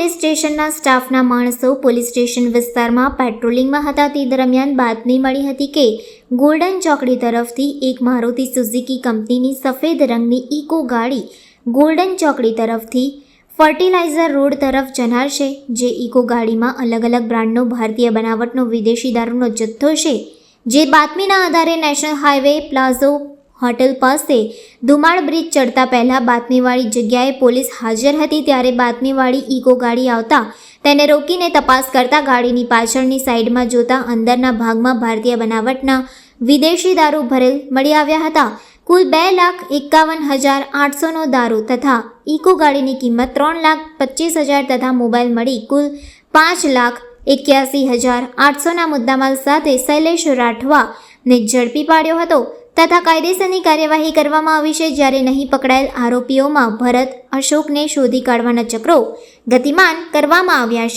Police સ્ટેશનના સ્ટાફના માણસો પોલીસ સ્ટેશન વિસ્તારમાં પેટ્રોલિંગમાં હતા તે દરમિયાન બાતમી મળી હતી કે ગોલ્ડન ચોકડી તરફથી એક મારુતિ સુઝુકી કંપનીની સફેદ રંગની ઇકો ગાડી ગોલ્ડન ચોકડી તરફથી ફર્ટિલાઇઝર રોડ તરફ જનાર છે, જે ઇકો ગાડીમાં અલગ અલગ બ્રાન્ડનો ભારતીય બનાવટનો વિદેશી દારૂનો જથ્થો છે, જે બાતમીના આધારે નેશનલ હાઈવે પ્લાઝો હોટેલ પાસે ધુમાડ બ્રિજ ચડતા પહેલાં બાતમીવાળી જગ્યાએ પોલીસ હાજર હતી ત્યારે બાતમીવાળી ઇકો ગાડી આવતા તેને રોકીને તપાસ કરતા ગાડીની પાછળની સાઈડમાં જોતા અંદરના ભાગમાં ભારતીય બનાવટના વિદેશી દારૂ ભરેલ મળી આવ્યા હતા. કુલ 2,51,800નો દારૂ તથા ઇકો ગાડીની કિંમત 3,25,000 તથા મોબાઈલ મળી કુલ 5,81,800ના મુદ્દામાલ સાથે શૈલેષ રાઠવાને ઝડપી પાડ્યો હતો તથા કાયદેસરની કાર્યવાહી કરવામાં આવી છે. જ્યારે નહીં પકડાયેલ આરોપીઓમાં ભરત અશોકને શોધી કાઢવાના ચક્રો ગતિમાન કરવામાં આવ્યા છે.